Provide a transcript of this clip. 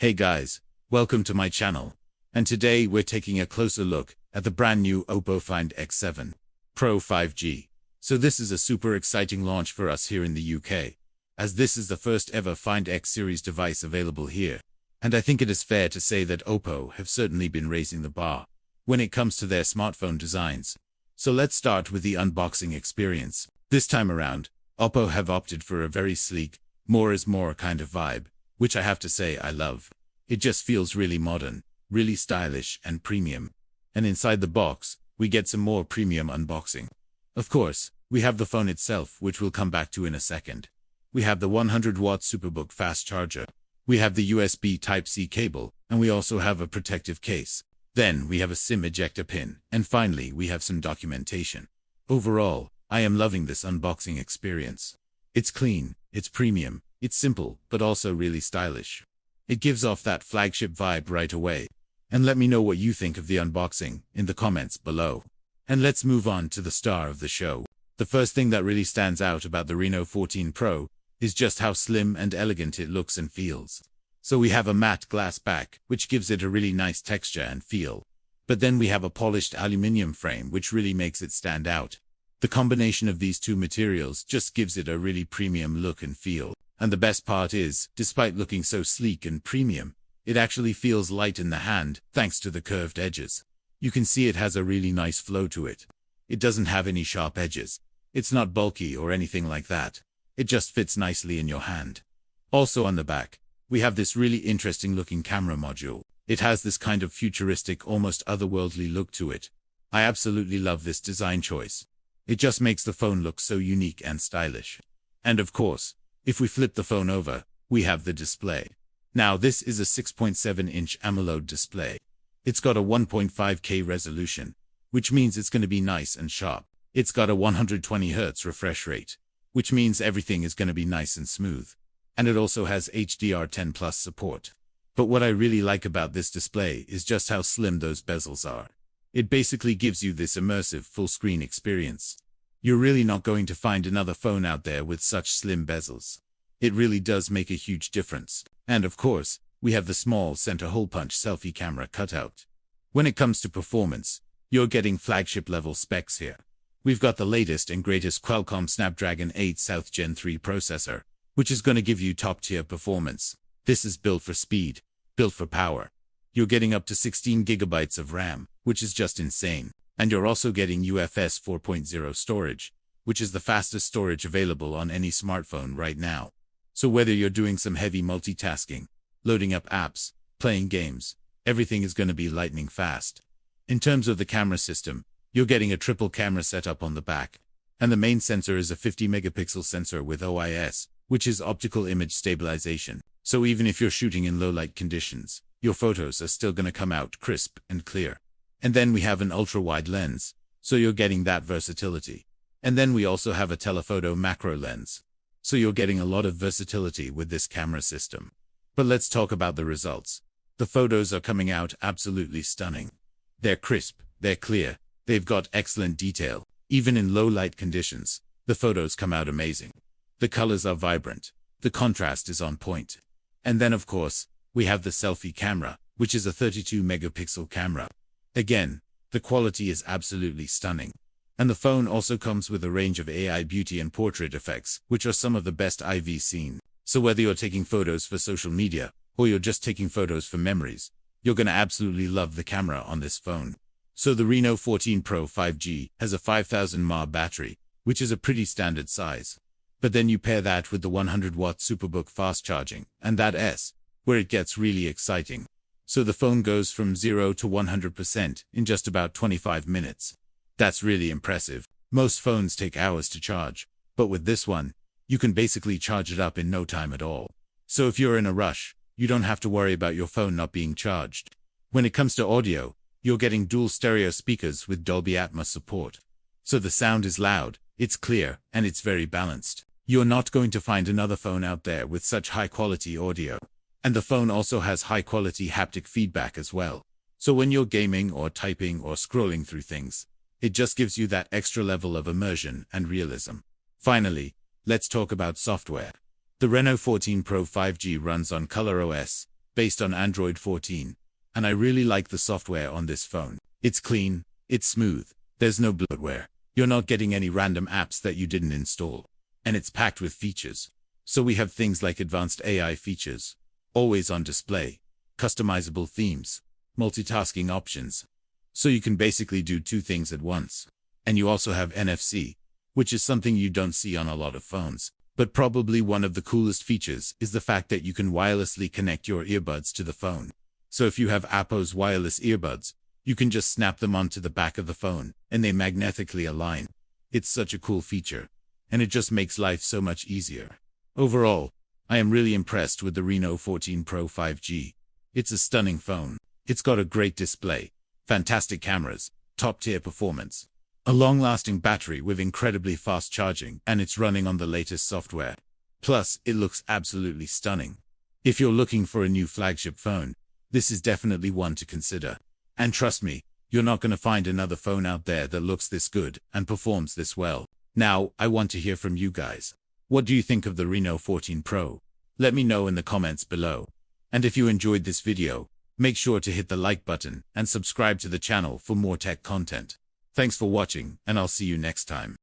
Hey guys, welcome to my channel. And today we're taking a closer look at the brand new Oppo Find X7 Pro 5G. So this is a super exciting launch for us here in the UK, as this is the first ever Find X series device available here. And I think it is fair to say that Oppo have certainly been raising the bar when it comes to their smartphone designs. So let's start with the unboxing experience. This time around, Oppo have opted for a very sleek, more is more kind of vibe, which I have to say I love. It just feels really modern, really stylish and premium. And inside the box, we get some more premium unboxing. Of course, we have the phone itself, which we'll come back to in a second. We have the 100-watt Superbook fast charger. We have the USB Type-C cable, and we also have a protective case. Then we have a SIM ejector pin, and finally we have some documentation. Overall, I am loving this unboxing experience. It's clean, it's premium, it's simple, but also really stylish. It gives off that flagship vibe right away. And let me know what you think of the unboxing in the comments below. And let's move on to the star of the show. The first thing that really stands out about the Reno 14 Pro is just how slim and elegant it looks and feels. So we have a matte glass back, which gives it a really nice texture and feel. But then we have a polished aluminum frame, which really makes it stand out. The combination of these two materials just gives it a really premium look and feel. And the best part is, despite looking so sleek and premium, it actually feels light in the hand, thanks to the curved edges. You can see it has a really nice flow to it. It doesn't have any sharp edges. It's not bulky or anything like that. It just fits nicely in your hand. Also on the back, we have this really interesting looking camera module. It has this kind of futuristic, almost otherworldly look to it. I absolutely love this design choice. It just makes the phone look so unique and stylish. And of course, if we flip the phone over, we have the display. Now this is a 6.7-inch AMOLED display. It's got a 1.5K resolution, which means it's going to be nice and sharp. It's got a 120Hz refresh rate, which means everything is going to be nice and smooth. And it also has HDR10+ support. But what I really like about this display is just how slim those bezels are. It basically gives you this immersive full-screen experience. You're really not going to find another phone out there with such slim bezels. It really does make a huge difference. And of course, we have the small center hole punch selfie camera cutout. When it comes to performance, you're getting flagship-level specs here. We've got the latest and greatest Qualcomm Snapdragon 8 South Gen 3 processor, which is going to give you top-tier performance. This is built for speed, built for power. You're getting up to 16 GB of RAM, which is just insane. And you're also getting UFS 4.0 storage, which is the fastest storage available on any smartphone right now. So whether you're doing some heavy multitasking, loading up apps, playing games, everything is going to be lightning fast. In terms of the camera system, you're getting a triple camera setup on the back. And the main sensor is a 50-megapixel sensor with OIS, which is optical image stabilization. So even if you're shooting in low-light conditions, your photos are still going to come out crisp and clear. And then we have an ultra-wide lens, so you're getting that versatility. And then we also have a telephoto macro lens. So you're getting a lot of versatility with this camera system. But let's talk about the results. The photos are coming out absolutely stunning. They're crisp, they're clear, they've got excellent detail. Even in low-light conditions, the photos come out amazing. The colors are vibrant. The contrast is on point. And then of course, we have the selfie camera, which is a 32-megapixel camera. Again, the quality is absolutely stunning. And the phone also comes with a range of AI beauty and portrait effects, which are some of the best I've seen. So whether you're taking photos for social media, or you're just taking photos for memories, you're gonna absolutely love the camera on this phone. So the Reno 14 Pro 5G has a 5000 mAh battery, which is a pretty standard size. But then you pair that with the 100-watt Superbook fast charging, and that S, where it gets really exciting. So the phone goes from 0 to 100% in just about 25 minutes. That's really impressive. Most phones take hours to charge, but with this one, you can basically charge it up in no time at all. So if you're in a rush, you don't have to worry about your phone not being charged. When it comes to audio, you're getting dual stereo speakers with Dolby Atmos support. So the sound is loud, it's clear, and it's very balanced. You're not going to find another phone out there with such high-quality audio. And the phone also has high-quality haptic feedback as well. So when you're gaming or typing or scrolling through things, it just gives you that extra level of immersion and realism. Finally, let's talk about software. The Reno 14 Pro 5G runs on ColorOS, based on Android 14. And I really like the software on this phone. It's clean, it's smooth, there's no bloatware. You're not getting any random apps that you didn't install. And it's packed with features. So we have things like advanced AI features, always on display, customizable themes, multitasking options. So you can basically do two things at once. And you also have NFC, which is something you don't see on a lot of phones. But probably one of the coolest features is the fact that you can wirelessly connect your earbuds to the phone. So if you have Apple's wireless earbuds, you can just snap them onto the back of the phone, and they magnetically align. It's such a cool feature, and it just makes life so much easier. Overall, I am really impressed with the Reno 14 Pro 5G. It's a stunning phone. It's got a great display, fantastic cameras, top-tier performance, a long-lasting battery with incredibly fast charging, and it's running on the latest software. Plus, it looks absolutely stunning. If you're looking for a new flagship phone, this is definitely one to consider. And trust me, you're not going to find another phone out there that looks this good and performs this well. Now, I want to hear from you guys. What do you think of the Reno 14 Pro? Let me know in the comments below. And if you enjoyed this video, make sure to hit the like button and subscribe to the channel for more tech content. Thanks for watching, and I'll see you next time.